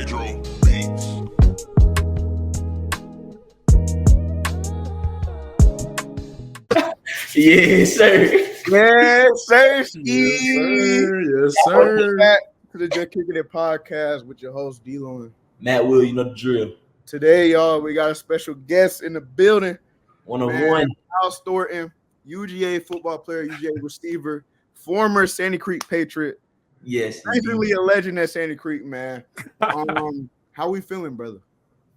Pedro Beats. Yes, sir. Yes, sir. Yes, sir. Back to the Juh Kickin It Podcast with your host, D-Lon. Matt Will, you know the drill. Today, y'all, we got a special guest in the building. 101. Thornton, UGA football player, UGA receiver, former Sandy Creek Patriot. Yes. Recently a legend at Sandy Creek, man. How we feeling, brother?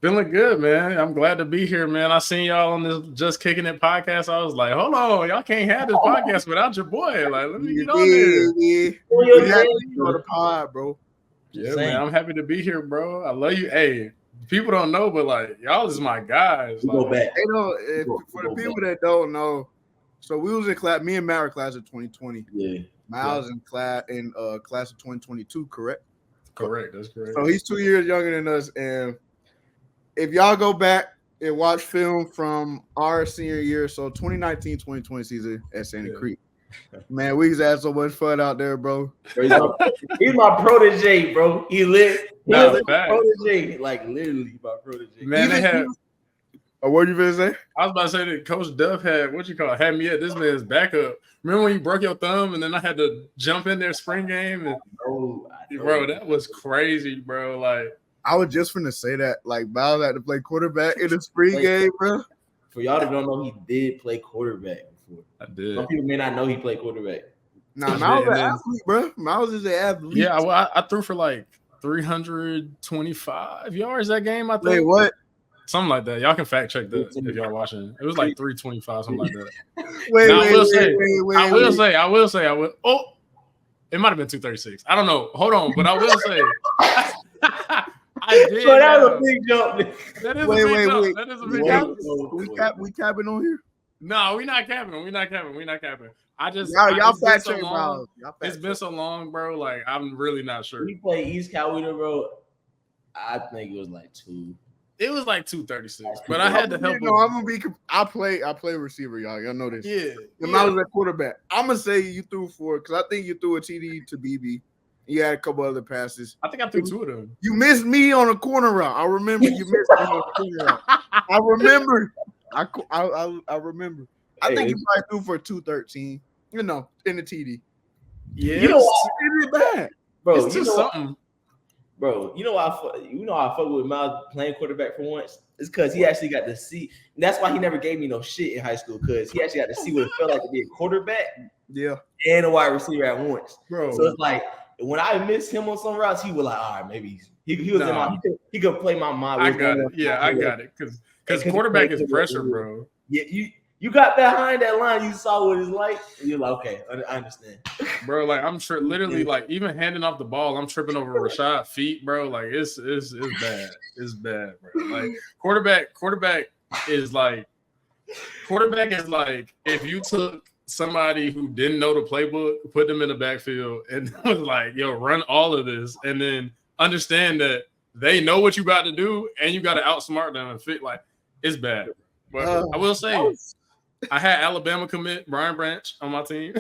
Feeling good, man. I'm glad to be here, man. I seen y'all on this Just Kicking It podcast. I was like, hold on, y'all can't have this podcast without your boy. Like, let me get on there. We happy you on the pod, bro. Yeah, man. I'm happy to be here, bro. I love you. Hey, people don't know, but like, y'all is my guys. Go back. They don't, for the people that don't know, so we was in class. Me and Matt were class of 2020. Yeah. Miles in class of 2022, correct? Correct. That's correct. So he's 2 years younger than us, and if y'all go back and watch film from our senior year, so 2019-2020 season at Sandy Creek, man, we just had so much fun out there, bro. He's my protege, bro. He lit. He No, was a facts. protege, like literally my protege. Man, they had. What you finna say? I was about to say that Coach Duff had had me at this man's backup. Remember when you broke your thumb and then I had to jump in there spring game? And, bro, that was crazy, bro. Like, I was just finna say that. Like, Miles had to play quarterback in the spring game, bro. For y'all that don't know, he did play quarterback before. I did. Some people may not know he played quarterback. Nah, Miles is an athlete, bro. Miles is an athlete. Yeah, I threw for like 325 yards that game, I think. Wait, what? Something like that. Y'all can fact check that if y'all watching. It was like 325, something like that. I will say. Oh, it might have been 236. I don't know. Hold on, but I will say. I did. So that was a big jump. That is a big jump. That is a big jump. We capping on here? No, we not capping. We're not capping. I just y'all fact check, bro. It's been so long, bro. Like, I'm really not sure. We played East Coweta, bro. I think it was like 2. It was like 236, but I had to help. I play receiver, y'all. Y'all know this. Yeah. And I was at quarterback. I'm gonna say you threw for because I think you threw a TD to BB. You had a couple other passes. I think I threw 2 of them. You missed me on a corner route. I remember you missed me on a corner route. I remember. I remember. I think you probably threw for 213. You know, in the TD. Yeah. You know what? It bad, bro. It's just something. Bro, you know I fuck with Miles playing quarterback for once. It's because he actually got to see. And that's why he never gave me no shit in high school because he actually got to see what it felt like to be a quarterback, and a wide receiver at once, bro. So it's like when I missed him on some routes, he was like, all right, maybe he was in my he could play my mind. I got it. Yeah, I got it because quarterback is pressure, bro. Yeah, you got behind that line, you saw what it's like, and you're like, okay, I understand. Bro, like I'm sure literally like even handing off the ball, I'm tripping over Rashad feet, bro. Like it's bad. It's bad, bro. Like quarterback is like if you took somebody who didn't know the playbook, put them in the backfield, and was like, yo, run all of this, and then understand that they know what you got to do, and you got to outsmart them and fit. Like it's bad. But I will say, I had Alabama commit Brian Branch on my team.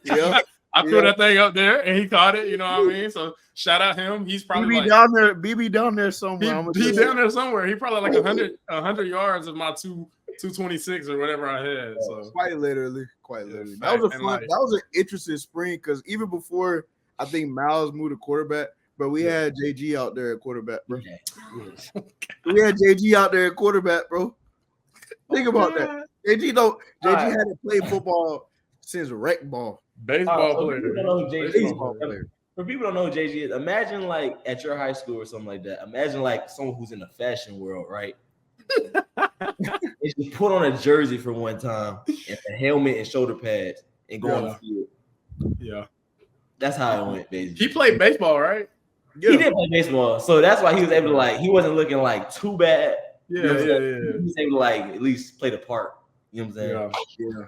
Yeah. I threw that thing up there and he caught it. You know what I mean? So shout out him. He's probably BB down there somewhere. He down there somewhere. He probably like 100 yards of my 226 or whatever I had. So quite literally. That was that was an interesting spring because even before I think Miles moved to quarterback, but we had JG out there at quarterback, bro. We had JG out there at quarterback, bro. Think about that. JG hadn't played football since rec ball. Baseball player. For people don't know who JG is, imagine like at your high school or something like that. Imagine like someone who's in the fashion world, right? And just put on a jersey for one time and a helmet and shoulder pads and go on the field. Yeah. That's how it went, basically. He played baseball, right? Yeah. He did play baseball. So that's why he was able to he wasn't looking like too bad. Yeah. He was able to at least play the part. You know what I'm saying? Yeah.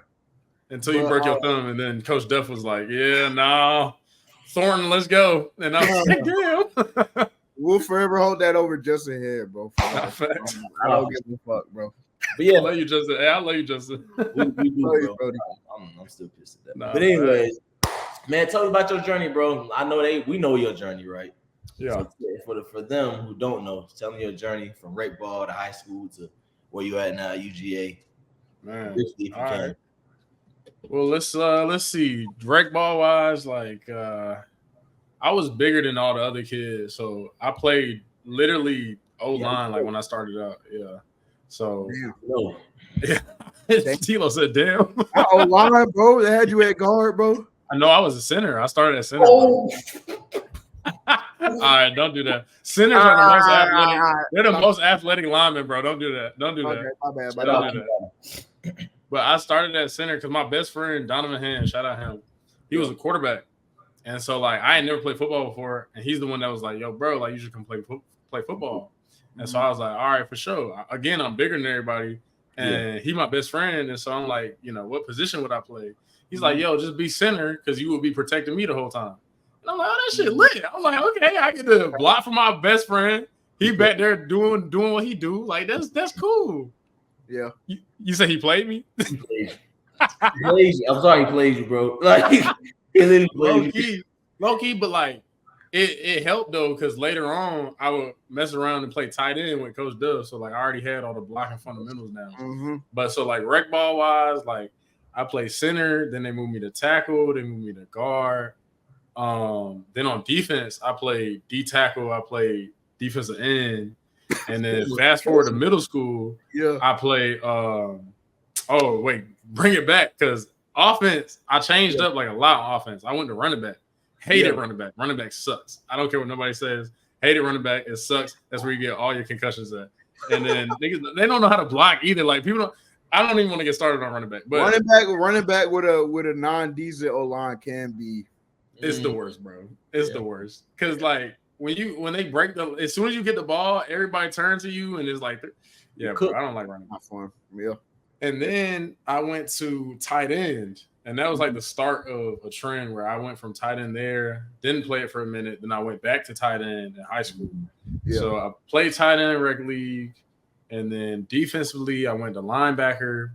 Until you broke your thumb, and then Coach Duff was like, Thornton, let's go. And I was like, damn. We'll forever hold that over Justin's head, bro. I don't give a fuck, bro. But yeah, I love you, Justin. Hey, I love you, Justin. We do, bro. I'm still pissed at that. But anyways, man, tell us about your journey, bro. I know we know your journey, right? Yeah. So for them who don't know, tell me your journey from rec ball to high school to where you at now, UGA. Man. If you All can. right. Well, let's see. Rec ball wise, like I was bigger than all the other kids, so I played literally O-line like when I started out. Yeah. So no. Yeah. Tilo said, "Damn." O-line, bro. They had you at guard, bro. I know I was a center. I started at center. Oh. All right, don't do that. Centers are the most athletic. They're the most athletic linemen, bro. Don't do that. Don't do that. My bad. Don't do that. But I started at center because my best friend Donovan Hand, shout out him, he was a quarterback, and so like I had never played football before, and he's the one that was like, "Yo, bro, like you should come play football." And so I was like, "All right, for sure." Again, I'm bigger than everybody, and he my best friend, and so I'm like, what position would I play? He's like, "Yo, just be center because you will be protecting me the whole time." And I'm like, "Oh, that shit lit." I'm like, "Okay, I get to block for my best friend. He back there doing what he do. Like that's cool." Yeah. You say he played me? He played you. I'm sorry he played you, bro. Like he literally played you. Low key, but like it helped though, because later on I would mess around and play tight end with Coach Dove. So like I already had all the blocking fundamentals now. Mm-hmm. But so like rec ball wise, like I play center, then they moved me to tackle, they moved me to guard. Then on defense, I played D tackle, I played defensive end. And then fast forward to middle school, I played bring it back, because offense, I changed up like a lot on offense. I went to running back. Hated running back. Running back sucks. I don't care what nobody says. Hated running back. It sucks. That's where you get all your concussions at. And then niggas, they don't know how to block either. Like people don't. I don't even want to get started on running back. But running back with a non-decent O-line can be. It's the worst, bro. It's the worst. Because like when they break as soon as you get the ball, everybody turns to you and it's like, bro, I don't like running back for him. Yeah. And then I went to tight end, and that was like the start of a trend where I went from tight end there, didn't play it for a minute, then I went back to tight end in high school. Yeah. So I played tight end in rec league, and then defensively I went to linebacker,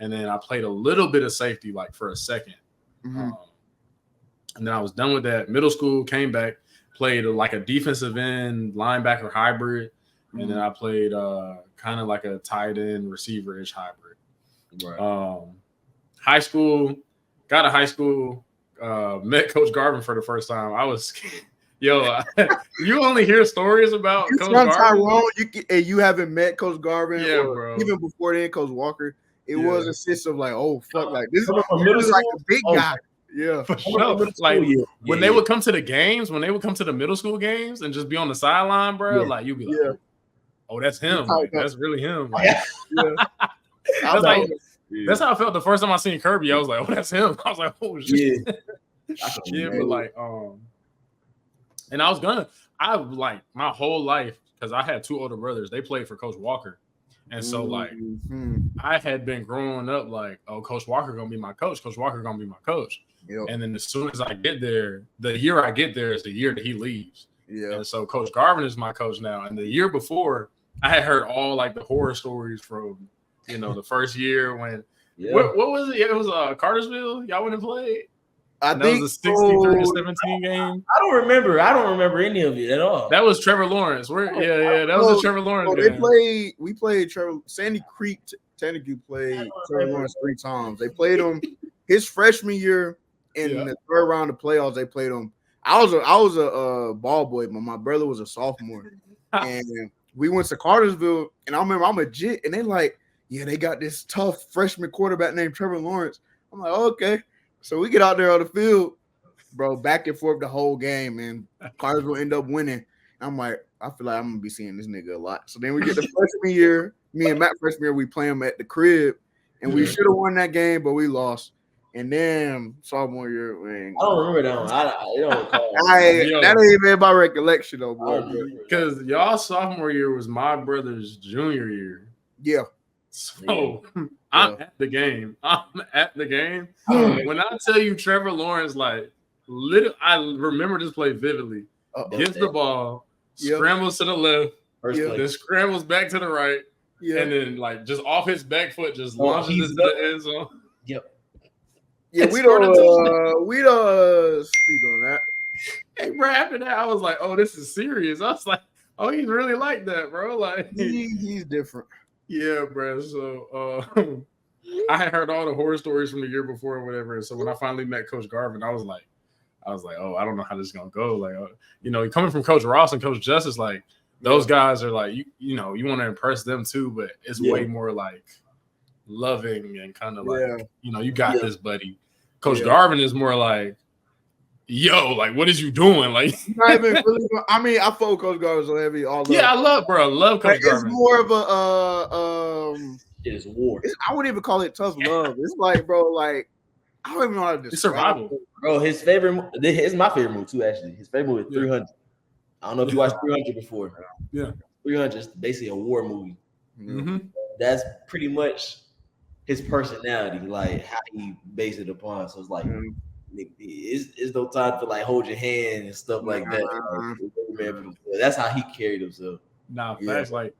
and then I played a little bit of safety like for a second. Mm-hmm. And then I was done with that. Middle school, came back, played like a defensive end linebacker hybrid, and then I played kind of like a tight end receiver-ish hybrid. Right. High school, got to high school, met Coach Garvin for the first time. I was, you only hear stories about Coach Garvin. You haven't met Coach Garvin, bro. Even before then, Coach Walker. It was a sense of like, oh fuck, like this is like a big guy. Yeah, for sure. Like when they would come to the games, when they would come to the middle school games and just be on the sideline, bro, like you'd be like, oh, that's him. Like, that's really him. Like, that's how I felt the first time I seen Kirby. I was like, oh, that's him. I was like, oh shit. But like, and I like my whole life, because I had two older brothers. They played for Coach Walker. And so, like, I had been growing up like, oh, Coach Walker gonna be my coach. Coach Walker gonna be my coach. Yep. And then as soon as I get there, the year I get there is the year that he leaves. Yeah. And so Coach Garvin is my coach now. And the year before, I had heard all like the horror stories from, the first year when what was it? It was Cartersville. Y'all went and played. I think that was a 63-17 game. I don't remember any of it at all. That was Trevor Lawrence. That was a Trevor Lawrence game. We played Trevor. Sandy Creek technically played Trevor Lawrence 3 times. They played him his freshman year in the third round of playoffs. They played him. I was a ball boy, but my brother was a sophomore, and we went to Cartersville. And I remember I'm a jit, and they like, they got this tough freshman quarterback named Trevor Lawrence. I'm like, okay. So we get out there on the field, bro, back and forth the whole game, and Cartersville end up winning. I'm like, I feel like I'm going to be seeing this nigga a lot. So then we get the freshman year. Me and Matt freshman year, we play him at the crib, and we should have won that game, but we lost. And then sophomore year, man. I don't remember that one. I don't recall. That ain't even my recollection, though, boy. Because y'all sophomore year was my brother's junior year. Yeah. So I'm at the game. When I tell you Trevor Lawrence, like, I remember this play vividly. Gets the ball, scrambles to the left, then scrambles back to the right, and then like just off his back foot, just launches into the end zone. Yep. Yeah, we don't speak on that. Hey, bro, after that, I was like, oh, this is serious. I was like, oh, he's really like that, bro. Like he's different. Yeah, bro. So I had heard all the horror stories from the year before or whatever. And so when I finally met Coach Garvin, I was like, oh, I don't know how this is gonna go. Like, coming from Coach Ross and Coach Justice, like those guys are like, you want to impress them too, but it's way more like loving and kind of like, you got this, buddy. Coach Garvin is more like, yo, like, what is you doing? Like, not even really, I mean, I fuck with Coach Garvin so heavy. All I love Coach Garvin. It's more of a it's war. I wouldn't even call it tough love. It's like, bro, like I don't even know how to describe it's survival. It. Bro, his favorite, it's my favorite move too. Actually, his favorite movie is 300. I don't know if you watched 300 before. Yeah, 300 is basically a war movie. Mm-hmm. That's pretty much his personality, like how he based it upon. So it's like. It's no time to like hold your hand and stuff like that. Like, that's how he carried himself. Nah, facts. Like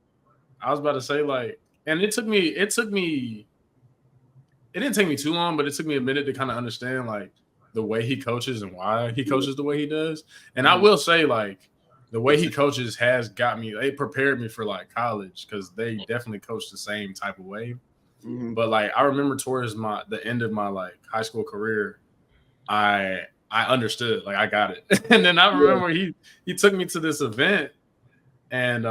I was about to say, like, and it didn't take me too long, but it took me a minute to kind of understand like the way he coaches and why he coaches the way he does. And I will say, like, the way he coaches has got me. It prepared me for like college because they definitely coach the same type of way. Mm-hmm. But like I remember towards the end of my like high school career. I understood, like I got it. And then I remember he took me to this event and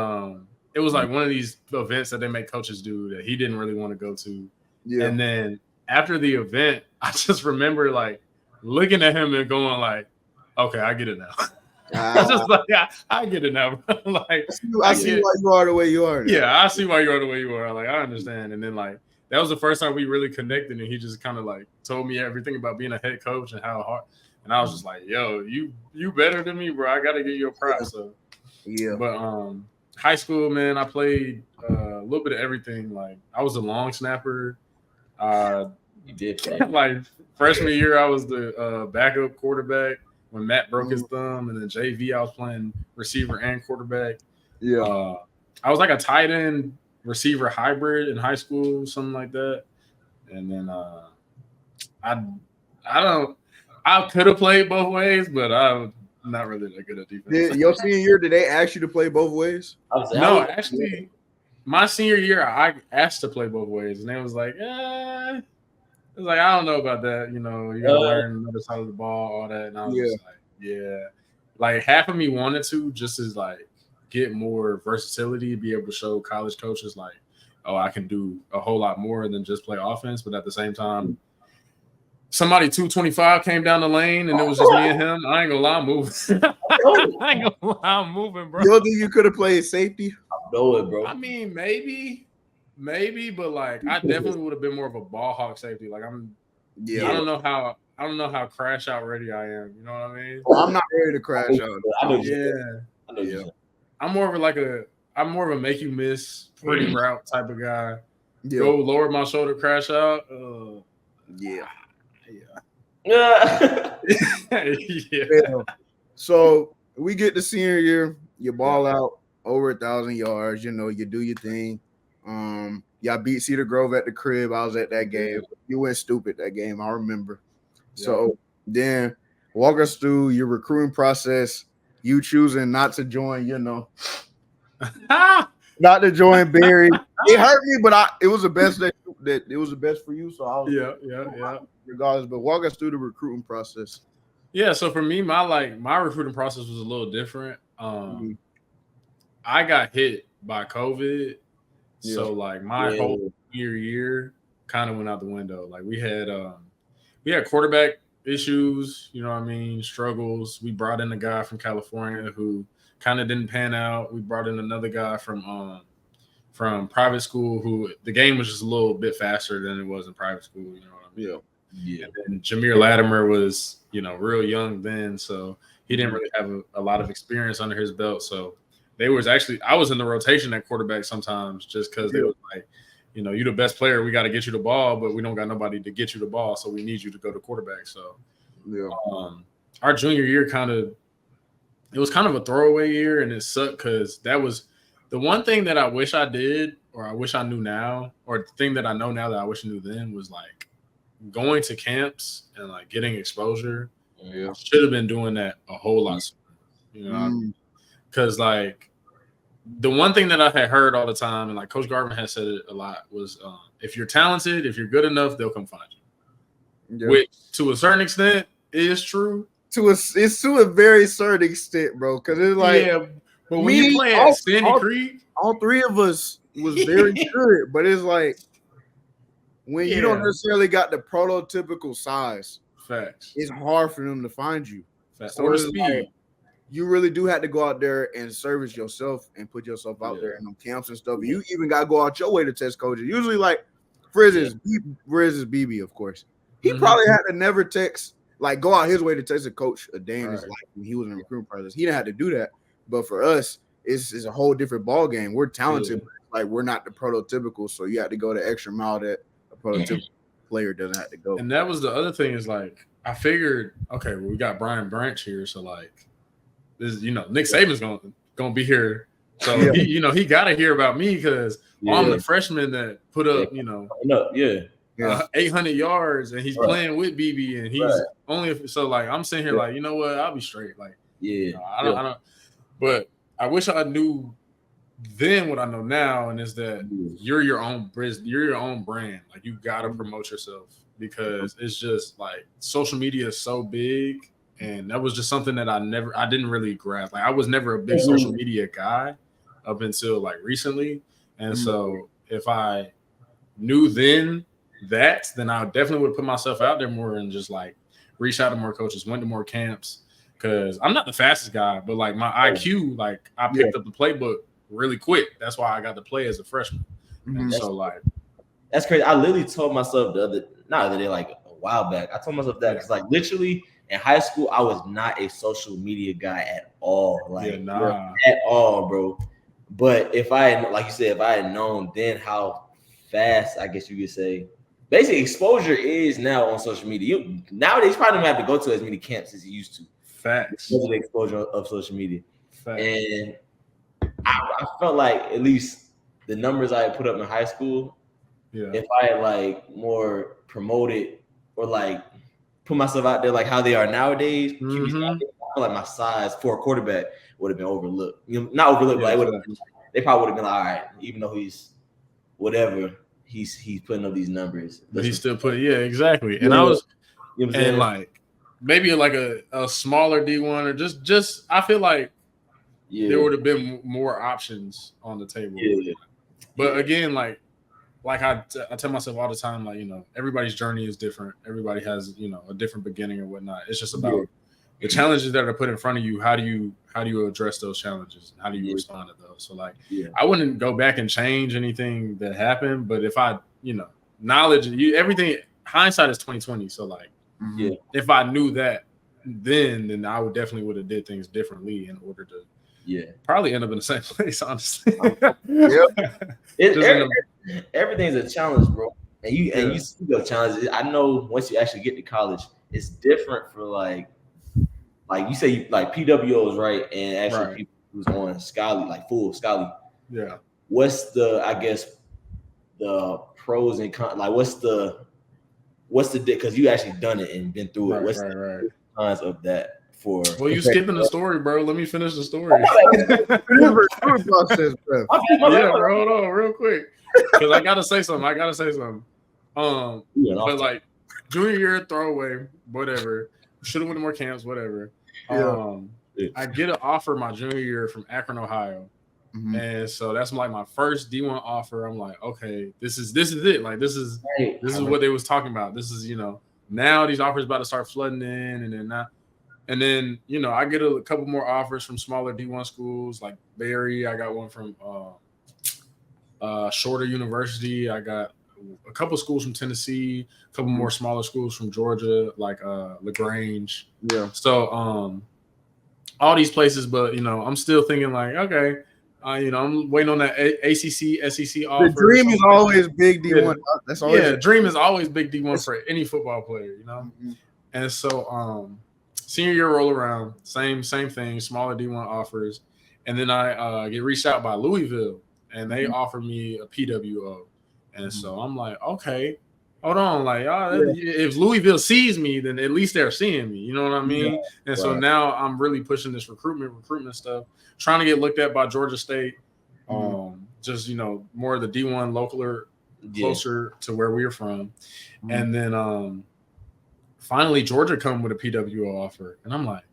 it was like one of these events that they make coaches do that he didn't really want to go to. Yeah. And then after the event, I just remember like looking at him and going like, okay, I get it now. I was just like, I get it now, bro. Like I see why you are the way you are now. Yeah, I see why you are the way you are. Like I understand. And then like that was the first time we really connected, and he just kind of like told me everything about being a head coach and how hard. And I was just like, "Yo, you better than me, bro. I got to give you a props." So yeah. But high school, man, I played a little bit of everything. Like I was a long snapper. You did like freshman year, I was the backup quarterback when Matt broke his thumb, and then JV, I was playing receiver and quarterback. Yeah. I was like a tight end. Receiver hybrid in high school, something like that. And then I could have played both ways, but I'm not really that good at defense. Your senior year, did they ask you to play both ways? No, actually, my senior year, I asked to play both ways, and they was like, it was like, I don't know about that. You gotta learn another side of the ball, all that. And I was just like, yeah. Like half of me wanted to just as like get more versatility, be able to show college coaches like, oh, I can do a whole lot more than just play offense. But at the same time, somebody 225 came down the lane and it was just me and him. I ain't gonna lie, I'm moving. I ain't gonna lie, I'm moving, bro. You don't think you could have played safety? I know it, bro. I mean, maybe, but like I definitely would have been more of a ball hawk safety. Like I don't know how crash out ready I am. You know what I mean? Well, I'm not ready to crash out. I know I'm more of a make you miss pretty route type of guy. Yeah. Go lower my shoulder, crash out. Yeah. Yeah. So we get the senior year, you ball out over 1,000 yards. You do your thing. Y'all beat Cedar Grove at the crib. I was at that game. You went stupid that game. I remember. Yeah. So then walk us through your recruiting process. You choosing not to join, not to join Barry. It hurt me, but it was the best that it was the best for you. So I was yeah. Regardless, but walk us through the recruiting process. Yeah, so for me, my recruiting process was a little different. I got hit by COVID, so like my whole year kind of went out the window. Like we had quarterback issues, struggles. We brought in a guy from California who kind of didn't pan out. We brought in another guy from private school who the game was just a little bit faster than it was in private school. You know what I mean? Yeah. And Jameer Latimer was, real young then, so he didn't really have a lot of experience under his belt. So I was in the rotation at quarterback sometimes just because they was like, you're the best player. We got to get you the ball, but we don't got nobody to get you the ball, so we need you to go to quarterback. So, our junior year it was kind of a throwaway year, and it sucked because that was the one thing that I wish I did, or I wish I knew now, or the thing that I know now that I wish I knew then was like going to camps and like getting exposure Yeah. Should have been doing that a whole lot sooner, you know, because like the one thing that I had heard all the time, and like Coach Garvin has said it a lot, was if you're talented, if you're good enough, they'll come find you. Yeah. Which to a certain extent is true. It's to a very certain extent, bro. Because it's like, but when you play at Sandy Creek, all three of us was very good, but it's like when you don't necessarily got the prototypical size, facts, it's hard for them to find you. Facts. Or the speed. Like, you really do have to go out there and service yourself and put yourself out there in them camps and stuff. You even got to go out your way to test coaches. Usually, like Frizz is BB, of course. He probably had to never text, like go out his way to test a coach a day in his life when he was in the recruiting process. He didn't have to do that. But for us, it's a whole different ball game. We're talented, but like we're not the prototypical, so you have to go the extra mile that a prototypical player doesn't have to go. And that was the other thing is like I figured, okay, well, we got Brian Branch here, so like this, you know, Nick Saban's gonna be here, so he, you know, he got to hear about me because I'm the freshman that put up, you know, 800 yards, and he's playing with BB, and he's only so like I'm sitting here like, you know what, I'll be straight, like I don't, but I wish I knew then what I know now, and is that you're your own brand, like you gotta promote yourself because it's just like social media is so big. And that was just something that I didn't really grasp. Like I was never a big social media guy up until like recently. And so if I knew then I definitely would have put myself out there more and just like reach out to more coaches, went to more camps. Cause I'm not the fastest guy, but like my IQ, like I picked up the playbook really quick. That's why I got to play as a freshman. And so like that's crazy. I literally told myself not the other day, like a while back. I told myself that because like literally in high school, I was not a social media guy at all. Like at all, bro. But if I had, like you said, if I had known then how fast, I guess you could say, basically exposure is now on social media. Nowadays, you probably don't have to go to as many camps as you used to. Facts. Because of the exposure of social media. Facts. And I felt like at least the numbers I had put up in high school, if I had like more promoted or like put myself out there like how they are nowadays, I feel like my size for a quarterback would have been overlooked. You know, not overlooked, but they probably would have been like, all right, even though he's whatever, he's putting up these numbers. But he's still putting, exactly. And I was, you know and like maybe like a smaller D1 or just I feel like there would have been more options on the table. But again, like I tell myself all the time, like, you know, everybody's journey is different. Everybody has, you know, a different beginning or whatnot. It's just about the challenges that are put in front of you. How do you address those challenges? How do you respond to those? So like, I wouldn't go back and change anything that happened, but if I, you know, knowledge, everything, hindsight is 20/20. So like, if I knew that then I would have did things differently in order to probably end up in the same place, honestly. Everything's a challenge, bro. And you see those challenges. I know once you actually get to college, it's different for like you say like PWOs, right? And actually people who's on Scally, like full Scally. Yeah. What's the pros and cons? Like what's the because you actually done it and been through it. What's the cons of that? Well, you skipping the story, bro. Let me finish the story. Yeah, bro. Hold on, real quick, because I gotta say something. But like junior year throwaway, whatever. Should have went to more camps, whatever. I get an offer my junior year from Akron, Ohio, and so that's like my first D1 offer. I'm like, okay, this is it. Like this is what they was talking about. This is, you know, now these offers about to start flooding in, and then now. And then, you know, I get a couple more offers from smaller D1 schools like Barry. I got one from Shorter University. I got a couple schools from Tennessee, a couple more smaller schools from Georgia, like LaGrange. Yeah. So all these places, but, you know, I'm still thinking like, okay, you know, I'm waiting on that ACC, SEC offer. The dream is always big D1. That's always dream is always big D1 for any football player, you know? And so senior year roll around, same thing, smaller D1 offers. And then I get reached out by Louisville, and they offer me a PWO. And so I'm like, okay, hold on, like if Louisville sees me, then at least they're seeing me. You know what I mean? And so now I'm really pushing this recruitment stuff, trying to get looked at by Georgia State. Just more of the D1 localer, closer to where we're from, and then finally Georgia come with a PWO offer, and I'm like,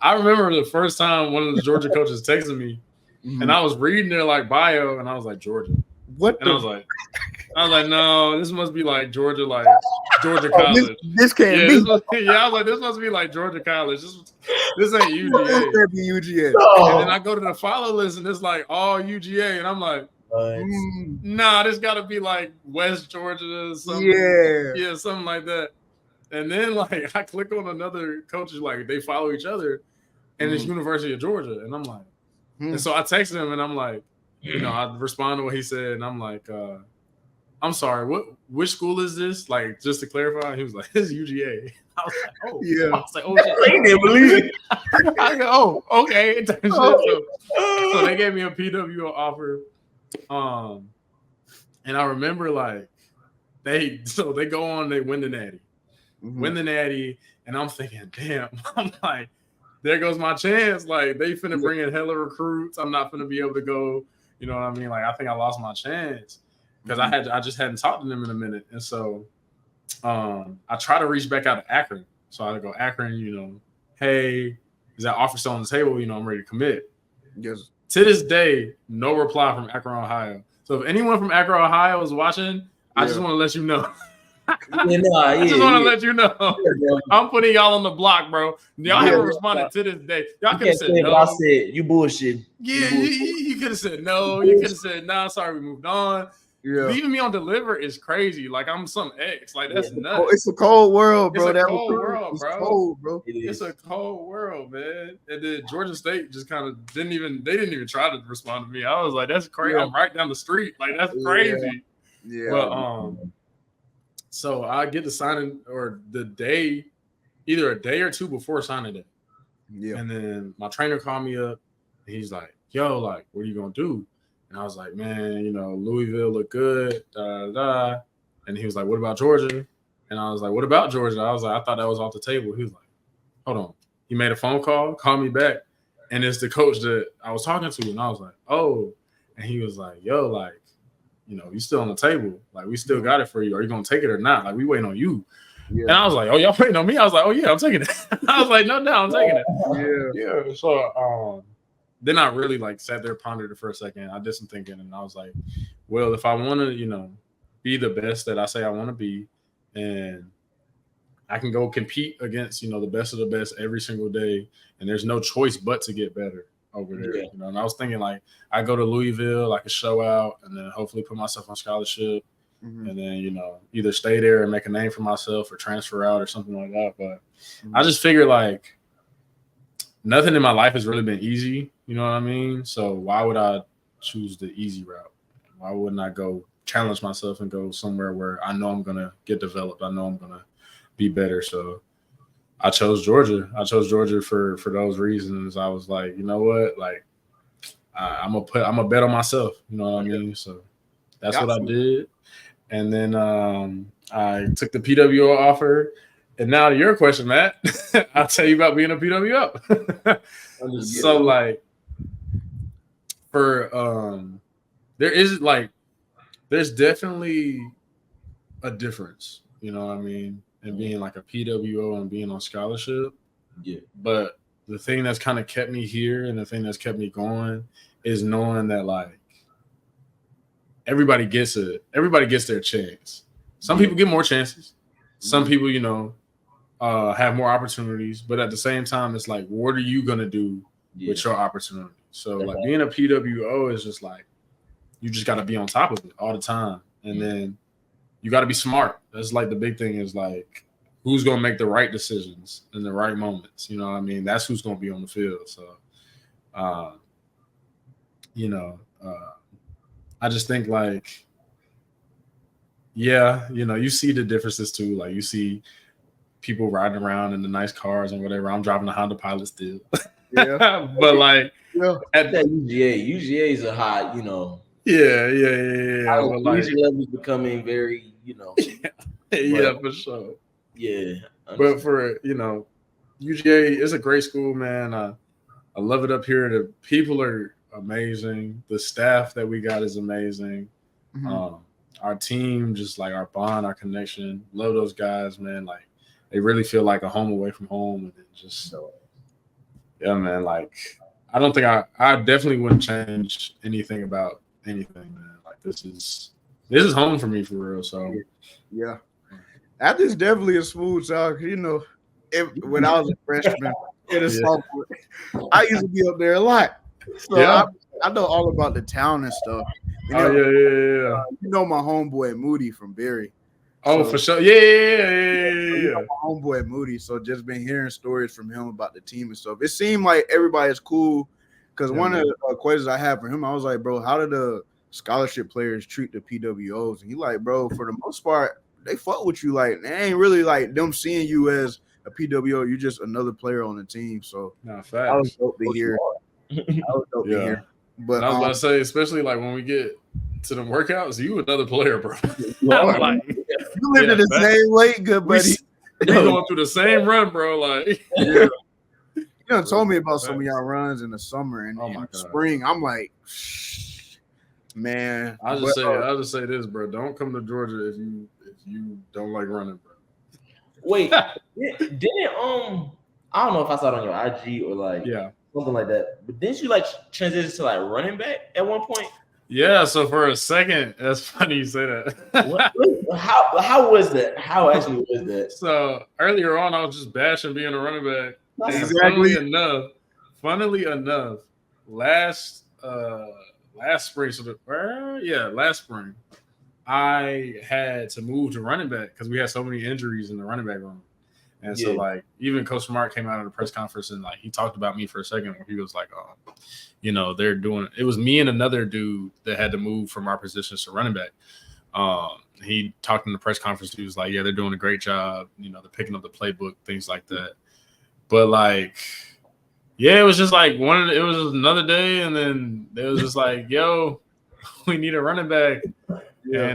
I remember the first time one of the Georgia coaches texted me, and I was reading their like bio, and I was like, Georgia. What? And I was like, no, this must be like Georgia College. This can't be. I was like, this must be like Georgia College. This ain't UGA. This can't be UGA. And then I go to the follow list, and it's like all UGA, and I'm like, nah, this got to be like West Georgia or something. Yeah, something like that. And then like I click on another coaches, like they follow each other, and it's University of Georgia, and I'm like, and so I texted him, and I'm like, I respond to what he said, and I'm like, I'm sorry, which school is this? Like, just to clarify, he was like, it's UGA. I was like, oh, yeah. I was like, oh, shit. Didn't believe it. I go, oh, okay. So they gave me a PWO offer, and I remember like they go on, they win the Natty, and I'm thinking, damn, I'm like, there goes my chance. Like they finna bring in hella recruits. I'm not finna be able to go. You know what I mean? Like I think I lost my chance because I just hadn't talked to them in a minute, and so I try to reach back out to Akron. So I go, Akron, hey, is that offer still on the table? I'm ready to commit. Yes. To this day, no reply from Akron, Ohio. So if anyone from Akron, Ohio is watching, I just want to let you know. I just want to let you know. I'm putting y'all on the block, bro. Y'all haven't responded to this day. Y'all could have said no. I said you bullshit. Yeah, you could have said no. You could have said nah. Sorry, we moved on. Yeah. Leaving me on deliver is crazy. Like I'm some ex. Like that's nuts. It's a cold world, bro. It's a cold world, bro. It's cold, bro. It's a cold world, man. And then Georgia State just kind of didn't even try to respond to me. I was like, that's crazy. I'm right down the street. Like that's crazy. Yeah. But so I get the signing or the day, either a day or two before signing day. Yeah. And then my trainer called me up. And he's like, yo, like, what are you gonna do? And I was like, man, Louisville look good, And he was like, what about Georgia? And I was like, what about Georgia? I was like, I thought that was off the table. He was like, hold on. He made a phone call, called me back, and it's the coach that I was talking to. And I was like, oh. And he was like, yo, like, you still on the table. Like, we still got it for you. Are you going to take it or not? Like, we waiting on you. Yeah. And I was like, oh, y'all waiting on me? I was like, oh, yeah, I'm taking it. I was like, no, I'm taking it. Yeah. So then I really, like, sat there, pondered it for a second. I did some thinking, and I was like, well, if I want to, be the best that I say I want to be, and I can go compete against, the best of the best every single day, and there's no choice but to get better over there. Yeah. And I was thinking, like, I go to Louisville, I could show out, and then hopefully put myself on scholarship, and then, either stay there and make a name for myself or transfer out or something like that. But I just figured, like, nothing in my life has really been easy, you know what I mean? So why would I choose the easy route? Why wouldn't I go challenge myself and go somewhere where I know I'm going to get developed? I know I'm going to be better. So I chose Georgia. I chose Georgia for those reasons. I was like, you know what? Like, I'm gonna bet on myself. You know what I mean? So that's what I did. And then I took the PWO offer. And now to your question, Matt, I'll tell you about being a PWO. So like for there's definitely a difference, you know what I mean, and being like a PWO and being on scholarship. Yeah. But the thing that's kind of kept me here and the thing that's kept me going is knowing that like everybody gets their chance. Some people get more chances. Some people, have more opportunities. But at the same time, it's like, what are you gonna do with your opportunity? So like being a PWO is just like you just got to be on top of it all the time, and then you got to be smart. That's like the big thing is like who's gonna make the right decisions in the right moments. You know what I mean? That's who's gonna be on the field. So, I just think like, you see the differences too. Like you see people riding around in the nice cars and whatever. I'm driving a Honda Pilot still. Yeah. But like at that UGA is a hot, Yeah. Our level is becoming very, Yeah, for sure. Yeah. But for, UGA is a great school, man. I love it up here. The people are amazing. The staff that we got is amazing. Mm-hmm. Our team, just like our bond, our connection. Love those guys, man. Like, they really feel like a home away from home. And it just, yeah, man. Like, I don't think I definitely wouldn't change anything about anything, man. Like, this is home for me for real. So, yeah. That is definitely a smooth talk. When I was a freshman in a sophomore, I used to be up there a lot. So I know all about the town and stuff. Yeah. My homeboy Moody from Berry. Oh, so, for sure. Yeah. My homeboy Moody. So just been hearing stories from him about the team and stuff. It seemed like everybody's cool. Because one of the questions I had for him, I was like, bro, how do the scholarship players treat the PWOs? And he like, bro, for the most part, they fuck with you. Like, they ain't really like them seeing you as a PWO. You're just another player on the team. So I was dope to hear. But I was about to say, especially like when we get to the workouts, you another player, bro. Like, you live in the same weight, good buddy. We going through the same run, bro. Like, you told me about some of y'all runs in the summer and in the spring. I'm like, man. I'll just say this, bro. Don't come to Georgia if you don't like running, bro. Wait, didn't I don't know if I saw it on your IG or like something like that. But didn't you like transition to like running back at one point? Yeah. So for a second, that's funny you say that. How was that? How actually was that? So earlier on, I was just bashing being a running back. Exactly. Funnily enough, last spring. Last spring, I had to move to running back because we had so many injuries in the running back room. And so, like, even Coach Mark came out at a press conference and, like, he talked about me for a second where he was like, they're doing – it was me and another dude that had to move from our positions to running back. He talked in the press conference. He was like, yeah, they're doing a great job. They're picking up the playbook, things like that. But, like, it was just like it was just another day. And then it was just like, yo, we need a running back. Yeah.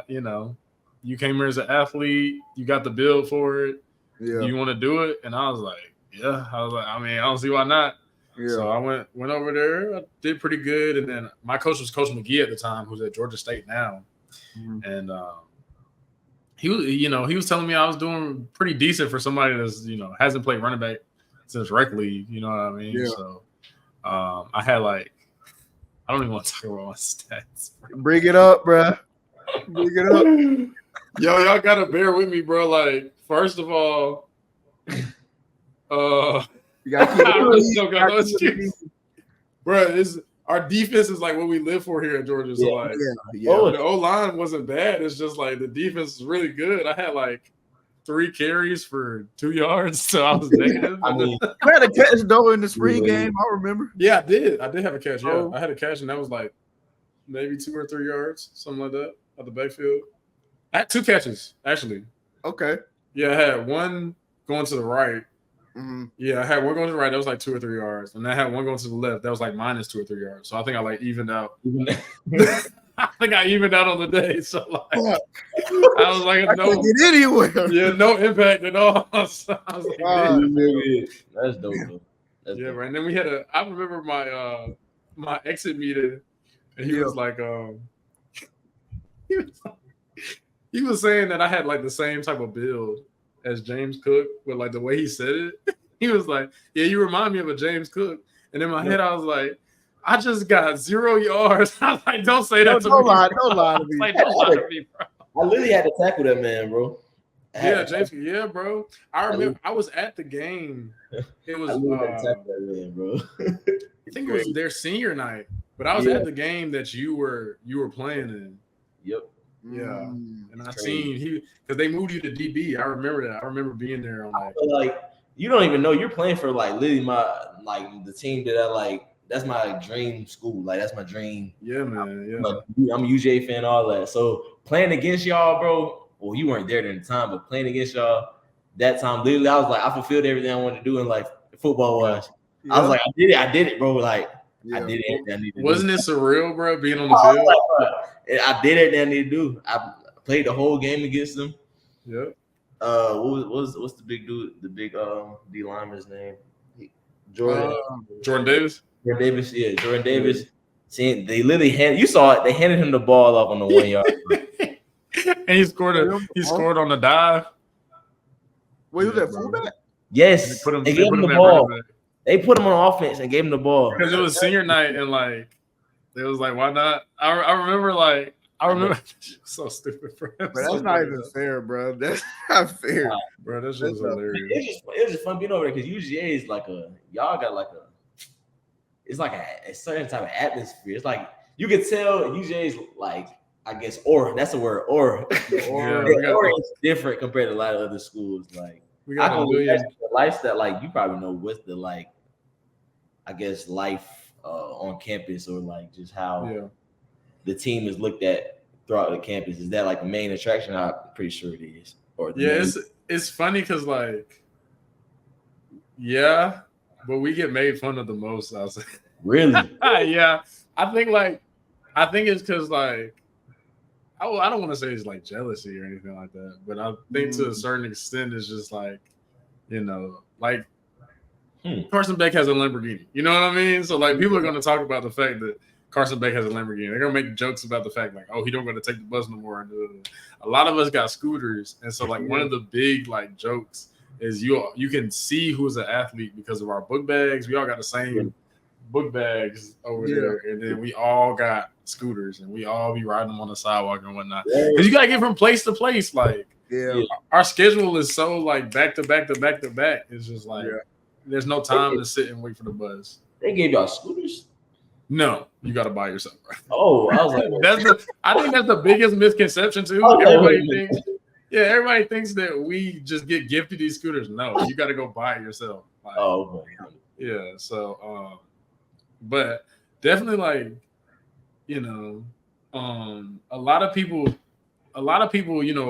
And, you came here as an athlete. You got the build for it. Yeah. You want to do it? And I was like, yeah. I was like, I mean, I don't see why not. Yeah. So I went over there. I did pretty good. And then my coach was Coach McGee at the time, who's at Georgia State now. Mm-hmm. And he was telling me I was doing pretty decent for somebody that's, hasn't played running back since rec league. You know what I mean? Yeah. So I had like, I don't even want to talk about my stats. Bring it up, bro. Bring it up. Yo, y'all gotta bear with me, bro. Like, first of all, you gotta keep bro. Our defense is like what we live for here at Georgia. So the O-line wasn't bad. It's just like the defense is really good. I had like 3 carries for 2 yards, so I was negative. You had a catch though in the spring game. I remember. Yeah, I did. I did have a catch. Yeah, I had a catch, and that was like maybe 2 or 3 yards, something like that, at the backfield. I had 2 catches, actually. Okay. Yeah, I had one going to the right. Mm-hmm. Yeah, I had one going to the right. That was like 2 or 3 yards. And I had one going to the left. That was like minus 2 or 3 yards. So I think I like evened out. I think I evened out on the day. So like, I was like, no. Can't get anywhere. Yeah, no impact at all. So I was like, that's dope. That's dope. Right. And then we had I remember my exit meeting, and he was like, he was saying that I had like the same type of build as James Cook, but like the way he said it, he was like, yeah, you remind me of a James Cook. And in my head, I was like, I just got 0 yards. I was like, don't say that to me. Don't lie to me. Like, don't lie to me, bro. I literally had to tackle that man, bro. Yeah, James. Yeah, bro. I remember I was at the game. It was I tackle that man, bro. I think it was their senior night, but I was at the game that you were playing in. Yep. Yeah, and I seen because they moved you to DB. I remember that. I remember being there on like you don't even know you're playing for like literally the team that I like. That's my dream school. Like that's my dream. Yeah, man. Yeah, like, I'm a UGA fan, all that. So playing against y'all, bro. Well, you weren't there at the time, but playing against y'all that time, literally, I was like, I fulfilled everything I wanted to do in like football wise. Yeah. I was like, I did it, bro. Like I did it. Wasn't it surreal, bro? Being on the field. I did it that I need to do. I played the whole game against them. Yep. What's the big dude? The big D lineman's name? Jordan Davis. Jordan Davis. Yeah, Jordan Davis. See, they literally you saw it. They handed him the ball off on the 1 yard. And he scored on the dive. Wait, who's that fullback? Yes, they gave him the ball. They put him on offense and gave him the ball because it was senior night and like it was like why not? I remember so stupid, bro. But that's not even fair, bro. That's not fair, bro. That's just hilarious. It was just fun being over there because UGA is like y'all got like it's like a certain type of atmosphere. It's like you could tell UGA is like. I guess that's the word. Or is different compared to a lot of other schools. Like we got the lifestyle. Like you probably know what's the like. I guess life on campus or like just how the team is looked at throughout the campus. Is that like the main attraction? I'm pretty sure it is. Or it's funny because like but we get made fun of the most. I was like, really? Yeah, I think it's because like. I don't want to say it's like jealousy or anything like that, but I think to a certain extent it's just like, like Carson Beck has a Lamborghini. You know what I mean? So like people are going to talk about the fact that Carson Beck has a Lamborghini. They're going to make jokes about the fact like, oh, he don't going to take the bus no more. A lot of us got scooters, and so like one of the big like jokes is you can see who's an athlete because of our book bags. We all got the same book bags over there, and then we all got scooters and we all be riding them on the sidewalk and whatnot because you gotta get from place to place. Like our schedule is so like back to back to back to back. It's just like there's no time to sit and wait for the bus. They gave y'all scooters? No, you gotta buy yourself. Oh, I was like, I think that's the biggest misconception too. Everybody thinks that we just get gifted these scooters. No, you gotta go buy it yourself. Like, yeah. So but definitely like a lot of people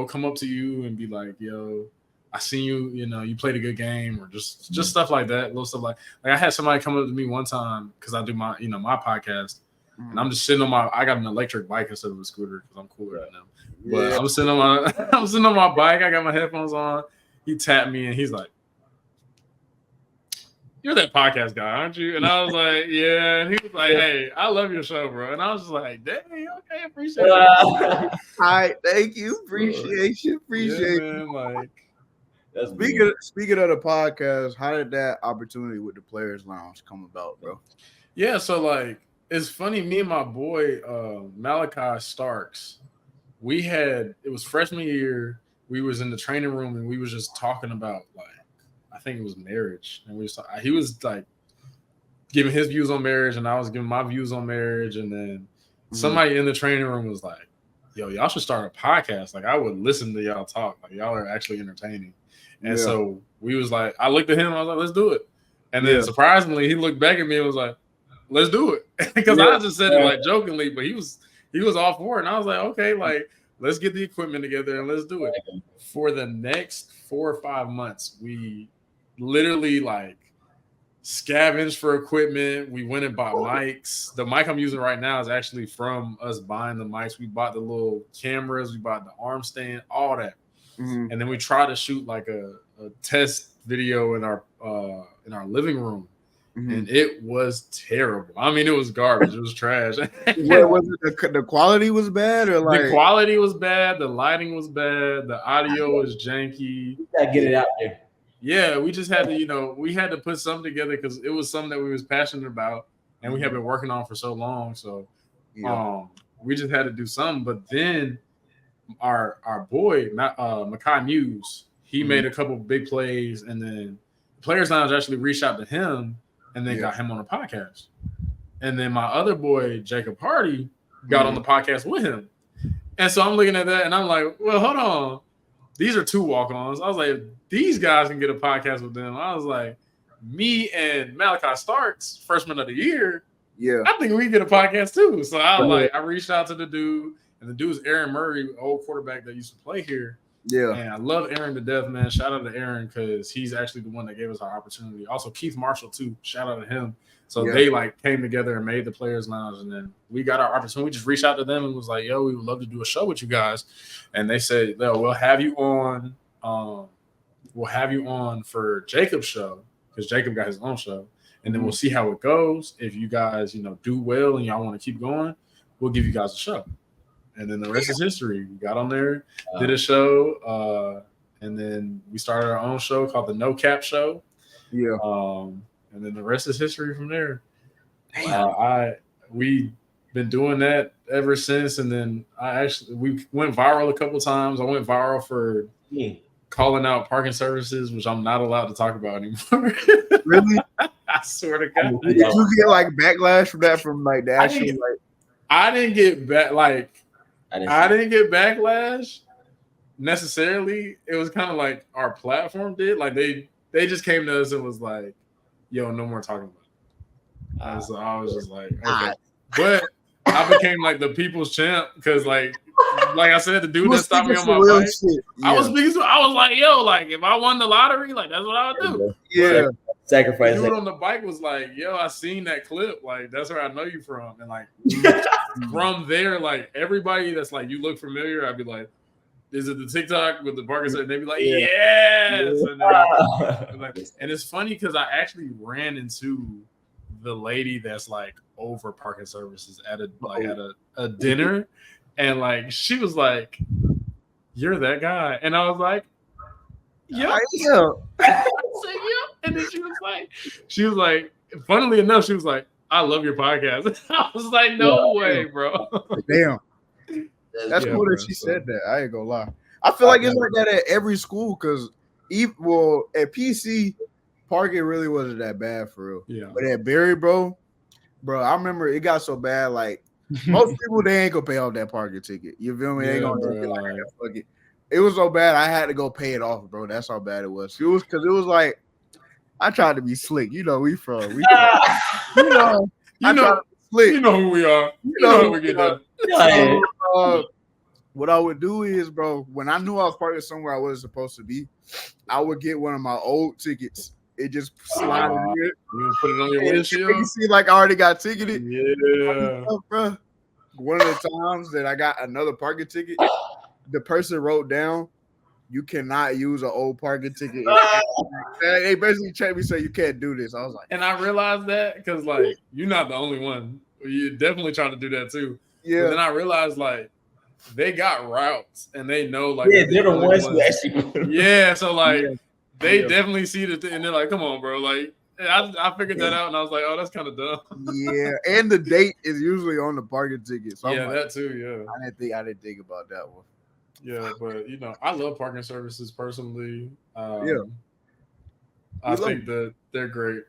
come up to you and be like, yo, I seen you, you played a good game, or just stuff like that, little stuff like I had somebody come up to me one time because I do my my podcast, and I'm just sitting on I got an electric bike instead of a scooter because I'm cooler than them. But I'm sitting on my bike, I got my headphones on. He tapped me and he's like, "You're that podcast guy, aren't you?" And I was like, "Yeah." And he was like, "Hey, I love your show, bro." And I was just like, "Dang, okay, appreciate it." All right, thank you, appreciate you. Man, like, that's speaking of the podcast. How did that opportunity with the Players Lounge come about, bro? Yeah, so like it's funny. Me and my boy Malachi Starks, it was freshman year. We was in the training room and we was just talking about like. I think it was marriage, and he was like giving his views on marriage, and I was giving my views on marriage, and then somebody in the training room was like, "Yo, y'all should start a podcast." Like I would listen to y'all talk, like y'all are actually entertaining, and so we was like, I looked at him, I was like, "Let's do it," and then surprisingly, he looked back at me and was like, "Let's do it," because I just said it like jokingly, but he was all for it, and I was like, "Okay, like let's get the equipment together and let's do it." For the next 4 or 5 months, we literally like scavenged for equipment. We went and bought mics. The mic I'm using right now is actually from us buying the mics. We bought the little cameras, we bought the arm stand, all that. And then we tried to shoot like a test video in our living room. And it was terrible. I mean, it was garbage. It was trash. What was it? The quality was bad, or like the quality was bad, the lighting was bad, the audio was janky. You gotta get it out there. Yeah, we just had to, we had to put something together because it was something that we was passionate about and we have been working on for so long. So we just had to do something. But then our boy, Makai Muse, he made a couple big plays, and then Players Lounge actually reached out to him and then got him on a podcast. And then my other boy, Jacob Hardy, got on the podcast with him. And so I'm looking at that and I'm like, well, hold on. These are 2 walk-ons. I was like, these guys can get a podcast with them. I was like, me and Malachi Starks, freshman of the year, I think we can get a podcast too. So I reached out to the dude, and the dude's Aaron Murray, old quarterback that used to play here. Yeah. And I love Aaron to death, man. Shout out to Aaron because he's actually the one that gave us our opportunity. Also, Keith Marshall, too. Shout out to him. So they like came together and made the Players Lounge, and then we got our opportunity. We just reached out to them and was like, "Yo, we would love to do a show with you guys." And they said, "No, we'll have you on. We'll have you on for Jacob's show because Jacob got his own show, and then we'll see how it goes. If you guys, do well and y'all want to keep going, we'll give you guys a show." And then the rest is history. We got on there, did a show, and then we started our own show called the No Cap Show. Yeah. And then the rest is history from there. We been doing that ever since. And then we went viral a couple times. I went viral for calling out parking services, which I'm not allowed to talk about anymore. Really? I swear to God. Did you get like backlash from that? From like the actual I didn't get I didn't get backlash necessarily. It was kind of like our platform did. Like they just came to us and was like, "Yo, no more talking about it." So I was just like, okay. But I became like the people's champ because like I said, the dude that stopped me on my bike, I was like, "Yo, like if I won the lottery, like that's what I would do." Yeah. Sacrifice. The dude on the bike was like, "Yo, I seen that clip. Like that's where I know you from." And like from there, like everybody that's like, "You look familiar," I'd be like, "Is it the TikTok with the parking service?" And they'd be like, "Yes." And it's funny because I actually ran into the lady that's like over parking services at a dinner, and like she was like, "You're that guy," and I was like, "Yeah." And then she was like, funnily enough, she was like, "I love your podcast." I was like, "No way, bro." Damn. That's cool that she said that. I ain't gonna lie. I feel like it's like that at every school because at PC, parking really wasn't that bad for real. Yeah. But at Barry, bro, I remember it got so bad. Like most people, they ain't gonna pay off that parking ticket. You feel me? They ain't gonna take it like that. Fuck it. It was so bad I had to go pay it off, bro. That's how bad it was. It was like I tried to be slick. We from. I tried to be slick. You know who we are. You know how we get done. What I would do is, bro, when I knew I was parking somewhere I wasn't supposed to be, I would get one of my old tickets. It just slide in here. You put it on your windshield. You see, like I already got ticketed. Yeah, bro. One of the times that I got another parking ticket, the person wrote down, "You cannot use an old parking ticket." They basically checked me, say you can't do this. I was like, and I realized that because like you're not the only one. You definitely trying to do that too. Yeah. But then I realized like they got routes and they know like they're the ones who actually. Yeah, so like they definitely see the thing and they're like, "Come on, bro!" Like I figured that out and I was like, "Oh, that's kind of dumb." Yeah, and the date is usually on the parking ticket. So yeah, that too. Yeah, I didn't think about that one. Yeah, but I love parking services personally. I think that they're great.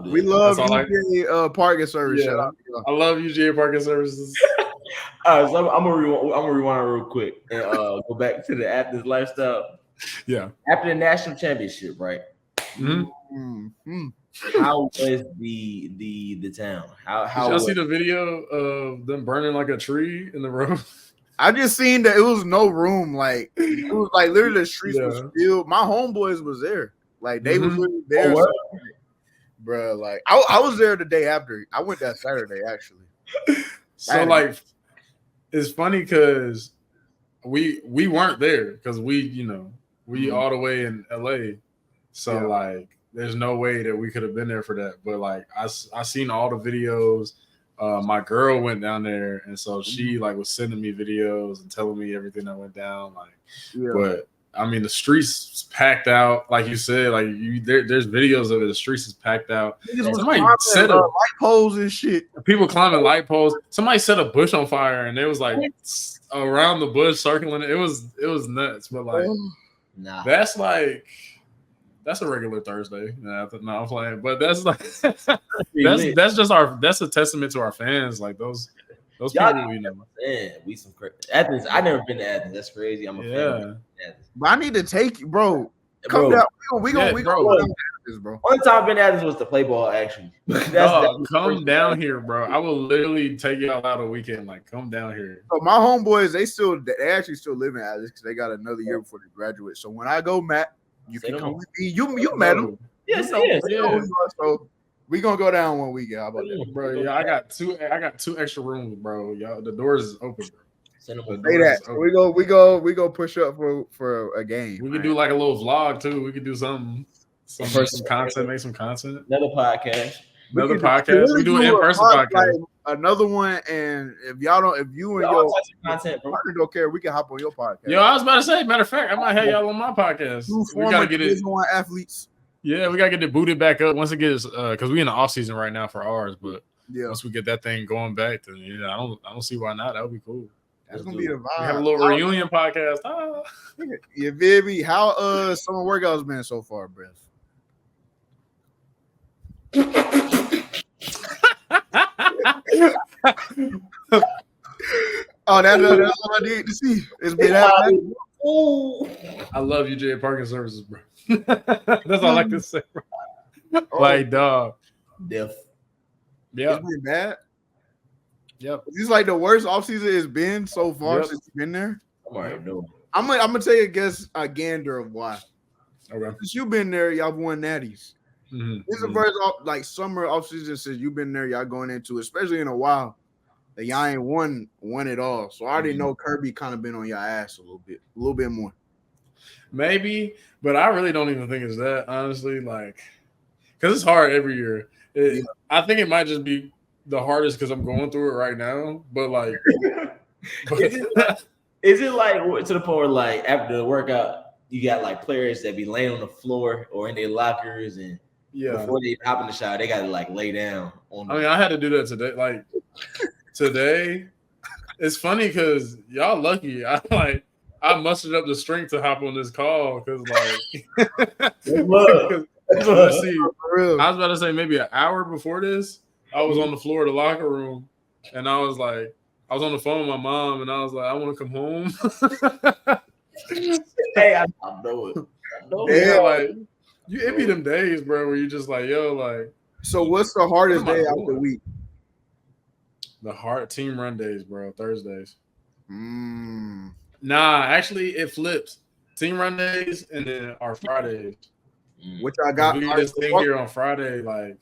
We love UGA parking service. Yeah. I love UGA parking services. All right, so I'm gonna rewind real quick and go back to the Athens lifestyle. Yeah. After the national championship, right? Mm-hmm. How was the town? How did y'all see the video of them burning like a tree in the road? I just seen that it was no room. Like it was like literally the streets was filled. My homeboys was there. Like they was literally there. Bro, like I was there the day after. I went that Saturday actually. So like it's funny because we weren't there because we all the way in LA. So like there's no way that we could have been there for that. But like I seen all the videos. My girl went down there, and so she like was sending me videos and telling me everything that went down. Like, but I mean, the streets packed out, like you said. Like there's videos of it. The streets is packed out. Somebody set up light poles and shit. People climbing light poles. Somebody set a bush on fire, and it was like around the bush circling it. It was nuts. But like, that's a regular Thursday. No, I'm playing. But that's like that's just that's a testament to our fans. Like those people, Man, we some crazy Athens. I never been to Athens. That's crazy. I'm a fan of Athens. But I need to take you, bro. Come down. We gonna go down to Athens, bro. Only time I've been to Athens was to play ball. Actually, come down here, bro. I will literally take y'all out a weekend. Like, come down here. So my homeboys, they actually still live in Athens because they got another year before they graduate. So when I go, Matt. You can come with me. You met him. Yes. So We gonna go down one weekend. How about that, bro? Yeah, I got two extra rooms, bro. Y'all, the doors is open, bro. Say that. We go push up for a game. We could do like a little vlog too. We could do some content, make some content. Another podcast. We do an in-person podcast. Like another one, and if you and your content partner don't care, we can hop on your podcast. Yo, I was about to say, matter of fact, I might have y'all on my podcast. We gotta get it on athletes. Yeah, we gotta get it booted back up once it gets because we in the off season right now for ours, but once we get that thing going back, then I don't see why not. That would be cool. That's gonna be the vibe. We have a little reunion podcast. Oh. Yeah, baby. How summer workouts been so far, Breath? Oh, that's all I need to see. It's been happening. I love UGA Parking Services, bro. That's all I can say, bro. Like, dog. Def. Yeah. It's been bad. Yep. This is like the worst offseason it's been so far since you've been there. I'm gonna take a guess, a gander of why. Okay. Since you've been there, y'all won natties. Mm-hmm. This is the first summer offseason since you've been there, y'all going into, especially in a while, that y'all ain't won it all. So I already know Kirby kind of been on your ass a little bit more. Maybe, but I really don't even think it's that, honestly. Like, because it's hard every year. I think it might just be the hardest because I'm going through it right now. But like, is it like to the point where like after the workout, you got like players that be laying on the floor or in their lockers, and before they hop in the shower, they gotta like lay down on. I mean, I had to do that today. Like today, it's funny because y'all lucky. I mustered up the strength to hop on this call because like let's see. I was about to say maybe an hour before this, I was on the floor of the locker room and I was on the phone with my mom and I was like, I want to come home. Hey, I know it. Like it be them days, bro, where you just like, yo, like. So what's the hardest day out the week? The hard team run days, bro. Thursdays. Nah, actually, it flips. Team run days and then our Fridays. Which I got. We do this thing here on Friday, like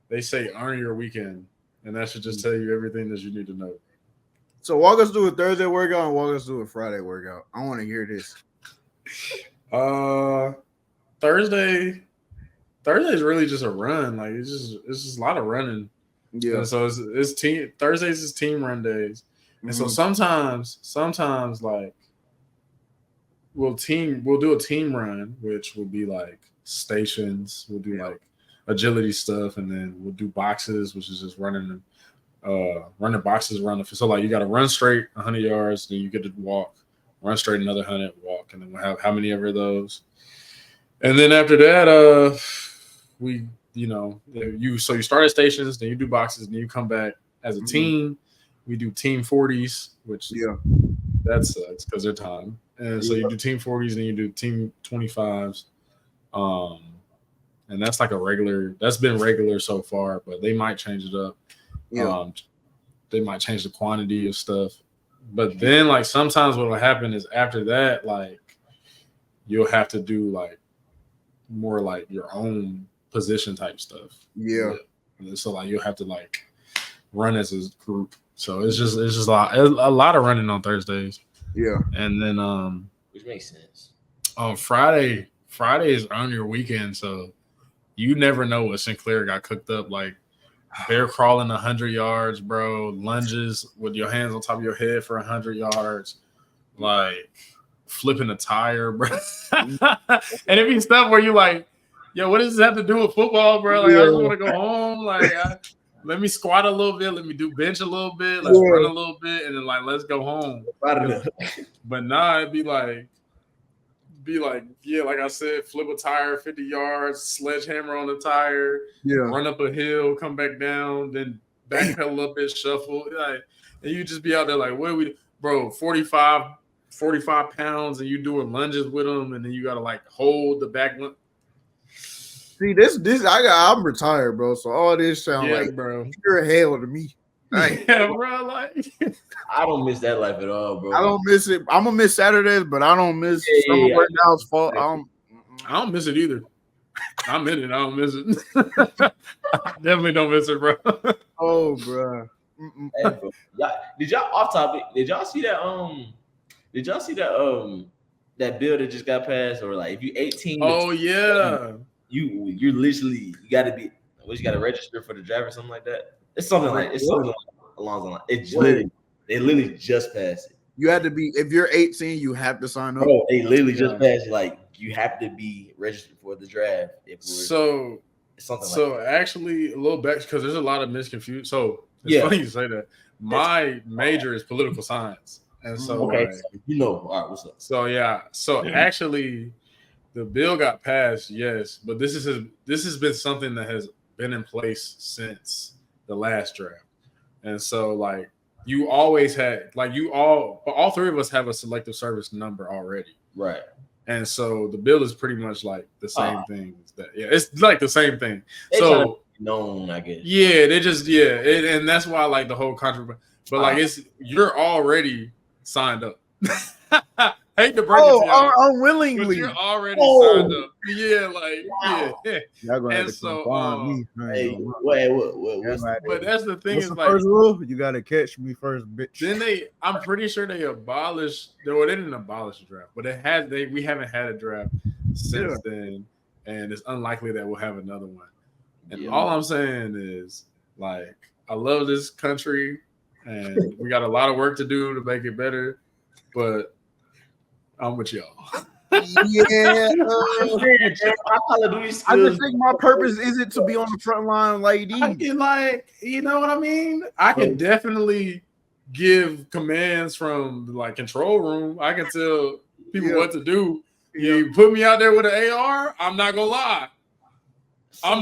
they say, earn your weekend, and that should just tell you everything that you need to know. So walk us through a Thursday workout and walk us through a Friday workout. I want to hear this. Thursday is really just a run. Like it's just a lot of running. Yeah. And so it's team. Thursdays is team run days, and so sometimes like we'll do a team run, which will be like stations. We'll do like agility stuff, and then we'll do boxes, which is just running boxes around the field. So like you got to run straight 100 yards, then you get to walk, run straight another 100, walk, and then we'll have how many ever those. And then after that, you start at stations, then you do boxes, then you come back as a team. We do team 40s, which that sucks because they're time. And so you do team 40s, then you do team 25s. And that's like that's been regular so far, but they might change it up. They might change the quantity of stuff. But then like sometimes what will happen is after that, like you'll have to do like more like your own position type stuff. Yeah. So like you'll have to like run as a group. So it's just a lot of running on Thursdays. Yeah. And then which makes sense. On Friday is on your weekend, so you never know what Sinclair got cooked up. Like bear crawling 100 yards, bro. Lunges with your hands on top of your head for 100 yards. Like flipping a tire, bro. And it be stuff where you like, yo, what does this have to do with football, bro? Like I just want to go home. Like let me squat a little bit. Let me do bench a little bit. Let's run a little bit, and then like let's go home. But nah, it'd be like, like I said, flip a tire 50 yards, sledgehammer on the tire, run up a hill, come back down, then backpedal up and shuffle. Like, and you just be out there like, what are we, bro? 45 pounds, and you doing lunges with them, and then you gotta like hold the back. See, I'm retired, bro. So all this sound like, bro, you're hell to me. Like, yeah, bro. Like, I don't miss that life at all, bro. I don't miss it. I'm gonna miss Saturdays, but I don't miss summer workouts. I don't miss it either. I'm in it. I don't miss it. Definitely don't miss it, bro. Oh, bro. Hey, bro. Did y'all off topic? Did y'all see that? That bill that just got passed, or like if you 18? Oh yeah. You literally you got to be. You got to register for the drive or something like that. It's something like along the line. They literally just passed it. You had to be, if you're 18, you have to sign up. Oh, they literally just passed it. Like you have to be registered for the draft. Actually, a little back because there's a lot of misconfusion. So it's funny you say that. My major is political science, and so all right, what's up? So actually, the bill got passed, yes, but this has been something that has been in place since the last draft, and so like you always had all three of us have a selective service number already, right? And so the bill is pretty much like the same thing. It's like the same thing. So known, I guess. Yeah, they just and that's why like the whole controversy. But like you're already signed up. Hate to break it to you, unwillingly. But you're already signed up. Yeah, yeah. Y'all gonna have to confirm me. But that's the thing. What's the first rule? You gotta catch me first, bitch. Then I'm pretty sure they abolished. Well, they didn't abolish the draft, but we haven't had a draft since then, and it's unlikely that we'll have another one. And all I'm saying is, like, I love this country, and we got a lot of work to do to make it better, but I'm with y'all. I just think my purpose isn't to be on the front line, lady. I can, like, you know what I mean? I can definitely give commands from like control room. I can tell people what to do. You put me out there with an AR, I'm not gonna lie. I'm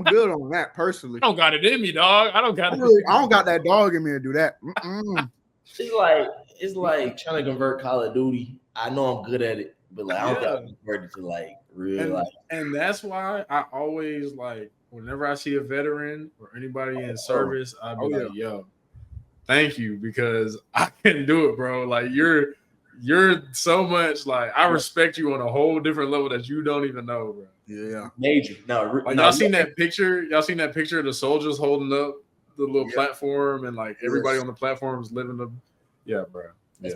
good on that personally. I don't got it in me, dog. I don't got that dog in me to do that. It's like trying to convert Call of Duty. I know I'm good at it, but like I don't think I'm converted to like real life. And that's why I always like whenever I see a veteran or anybody in service, I'd be like, yo, thank you, because I can do it, bro. Like you're so much like I respect you on a whole different level that you don't even know, bro. Yeah, major. Y'all seen that picture? Y'all seen that picture of the soldiers holding up the little platform and like everybody on the platform is living the. Yeah, bro. Yeah.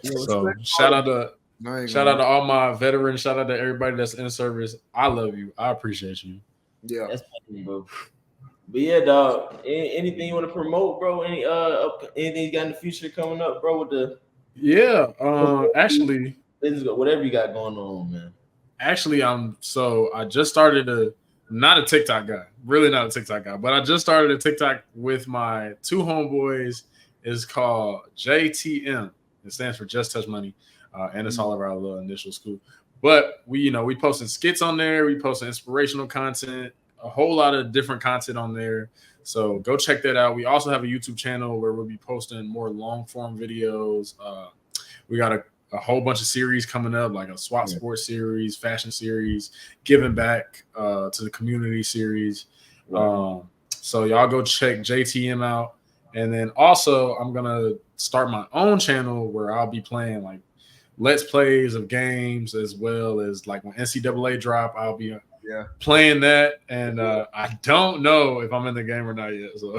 So shout out to all my veterans. Shout out to everybody that's in service. I love you. I appreciate you. Yeah, that's funny, bro. But yeah, dog. Anything you want to promote, bro? Anything you got in the future coming up, bro? With the actually, whatever you got going on, man. Actually, I just started not a TikTok guy, really not a TikTok guy, but I just started a TikTok with my two homeboys. It's called JTM. It stands for Just Touch Money, and it's all of our little initial school. But we posting skits on there. We posting inspirational content, a whole lot of different content on there. So go check that out. We also have a YouTube channel where we'll be posting more long form videos. We got a whole bunch of series coming up, like a SWAT sports series, fashion series, giving back to the community series. So y'all go check JTM out. And then also I'm going to start my own channel where I'll be playing like Let's Plays of games, as well as like when NCAA drop, I'll be playing that. And I don't know if I'm in the game or not yet. So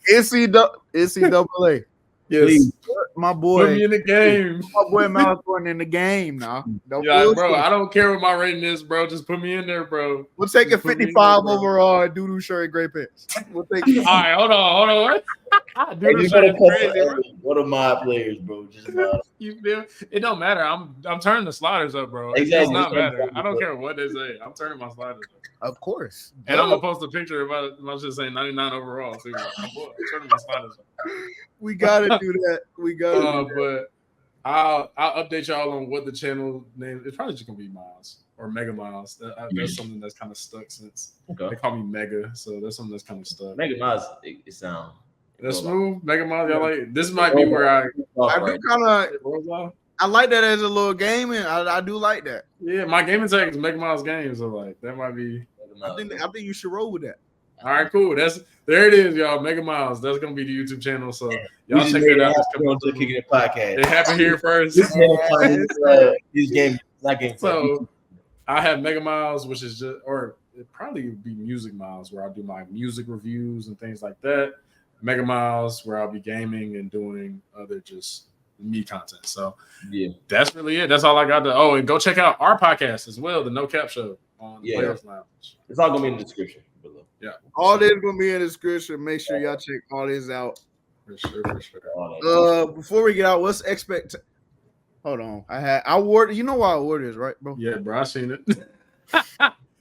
NCAA. Yes, please, my boy. Put me in the game. My boy Miles Thornton in the game now. Bro, I don't care what my rating is, bro. Just put me in there, bro. We'll take a 55 overall, doo-doo shirt, and gray pants. We'll take it. All right, hold on. Doo-doo shirt is crazy, bro. One of my players, bro. Just you feel? It don't matter. I'm turning the sliders up, bro. Exactly. It does not matter. I don't care what they say. I'm turning my sliders up. Of course. And I'm gonna post a picture about my shit saying 99 overall too. I'm turning my sliders up. We gotta do that. But I'll update y'all on what the channel name. It's probably just gonna be Miles or Mega Miles. That's something that's kind of stuck since they call me Mega, so that's something that's kind of stuck. Mega Miles, it sounds. That's smooth. Mega Miles, y'all like this? Might be where I do kind of. I like that as a little game, and I do like that. Yeah, my gaming tag is Mega Miles Games, so like that might be. I think you should roll with that. All right, cool. There it is, y'all. Mega Miles. That's gonna be the YouTube channel. So y'all check that out. Come on to Kickin It Podcast. It happened here first. This game, not game. So I have Mega Miles, which is just, or it probably would be Music Miles, where I'll do my music reviews and things like that. Mega Miles, where I'll be gaming and doing other just me content. So yeah, that's really it. That's all I got to. Oh, and go check out our podcast as well, the No Cap Show on the Players Lounge. It's all gonna be in the description below. Yeah, all this gonna be in the description. Make sure y'all check all this out. For sure. Before we get out, what's Hold on, I wore. You know why I wore this, right, bro? Yeah, bro, I seen it.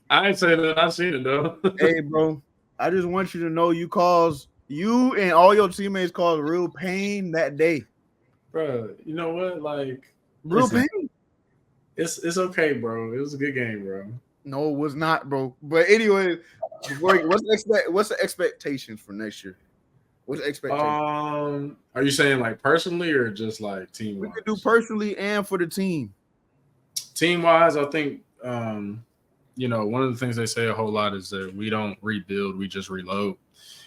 I ain't saying that. I seen it though. Hey, bro, I just want you to know you and all your teammates caused real pain that day. Bro, you know what? Like, real pain. It's okay, bro. It was a good game, bro. No, it was not, bro. But anyway, what's the expectations for next year? What's the expectation? Are you saying like personally or just like team? We could do personally and for the team. Team wise, I think you know, one of the things they say a whole lot is that we don't rebuild, we just reload.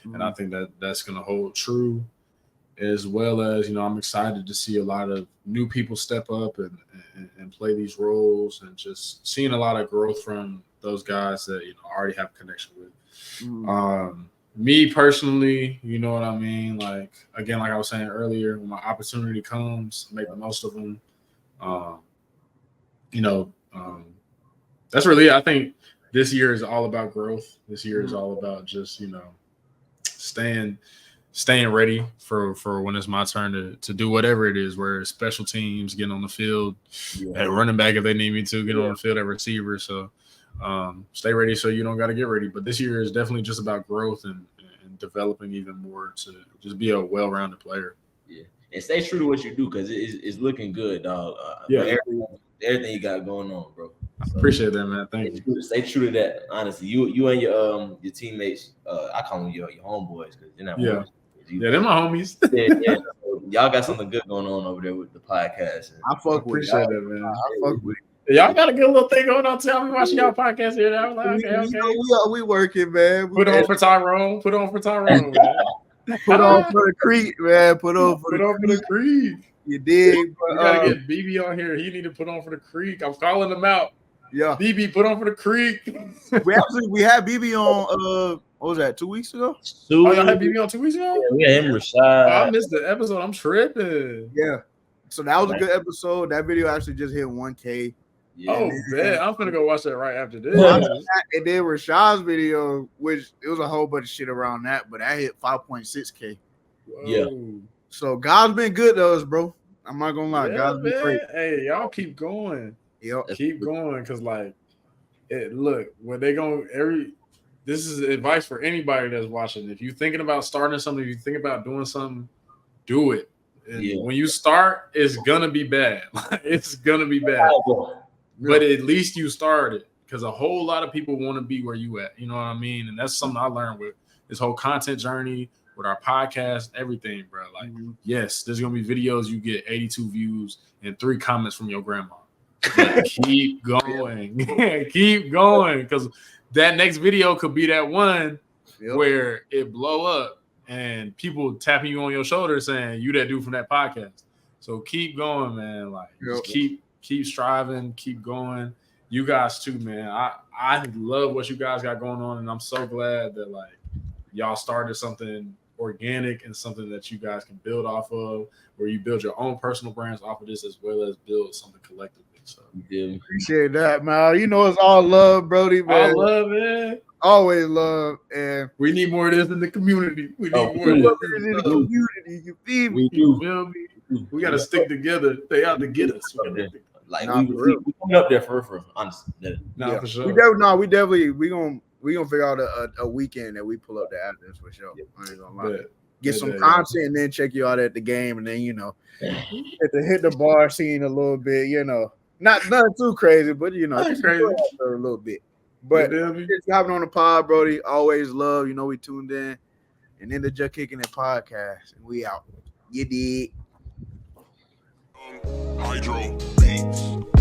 Mm-hmm. And I think that's gonna hold true, as well as, you know, I'm excited to see a lot of new people step up and play these roles, and just seeing a lot of growth from those guys that, you know, already have a connection with. Mm-hmm. Me personally, you know what I mean? Like, again, like I was saying earlier, when my opportunity comes, make the most of them. You know, that's really it. I think this year is all about growth. This year is all about just, you know, staying ready for when it's my turn to do whatever it is, where it's special teams, getting on the field, at running back if they need me to, get on the field at receiver. So stay ready so you don't got to get ready. But this year is definitely just about growth and developing even more to just be a well-rounded player. Yeah, and stay true to what you do, because it's looking good, dog. Everything you got going on, bro. So, appreciate that, man. Thank you. Stay true to that. Honestly, you and your teammates, I call them your homeboys, because they're not. Yeah, they're my homies. yeah. So y'all got something good going on over there with the podcast. I fuck with appreciate that, man. I fuck with. Y'all got a good little thing going on. Tell me watching y'all podcast here. I'm like, okay. We working, man. Put on for Tyrone, man. Put on for the Creek, man. Put on for the Creek. You dig? You gotta get BB on here. He need to put on for the Creek. I'm calling him out. Yeah, BB, put on for the Creek. we had BB on. What was that? 2 weeks ago? Oh, y'all had BB on 2 weeks ago? Yeah, we had him, Rashad. I missed the episode. I'm tripping. Yeah. So that was a good episode. That video actually just hit 1K. Yeah. Oh man, I'm gonna go watch that right after this. And then Rashad's video, which it was a whole bunch of shit around that, but that hit 5.6K. Yeah. So God's been good to us, bro. I'm not gonna lie. God's been great. Hey, y'all keep going. Yep. Keep going, because like, look, when they go this is advice for anybody that's watching. If you're thinking about starting something, if you think about doing something, do it. And when you start, it's gonna be bad. It's gonna be bad. But at least you started, because a whole lot of people want to be where you at. You know what I mean? And that's something I learned with this whole content journey, with our podcast, everything, bro. Like, yes, there's gonna be videos you get 82 views and 3 comments from your grandma. But keep going. Keep going, because that next video could be that one where it blow up and people tapping you on your shoulder saying you that dude from that podcast. So keep going, man. Like, just keep striving, keep going. You guys too, man. I love what you guys got going on, and I'm so glad that like y'all started something organic and something that you guys can build off of, where you build your own personal brands off of this, as well as build something collectively. So appreciate that, man. You know, it's all love, Brody, man. All love, man. Always love, and we need more of this in the community. We need more of this in the community. You feel me? You feel me? We got to stick together. They out to get us. Like we coming up there for honestly. For sure. We gonna figure out a weekend that we pull up the address for sure. I ain't gonna lie. Get some content and then check you out at the game, and then, you know, hit the bar scene a little bit. You know, not nothing too crazy, but you know, just crazy a little bit. But just hopping on the pod, Brody. Always love. You know, we tuned in, and then the Juh Kickin It Podcast, and we out. You dig? Hydro Beats.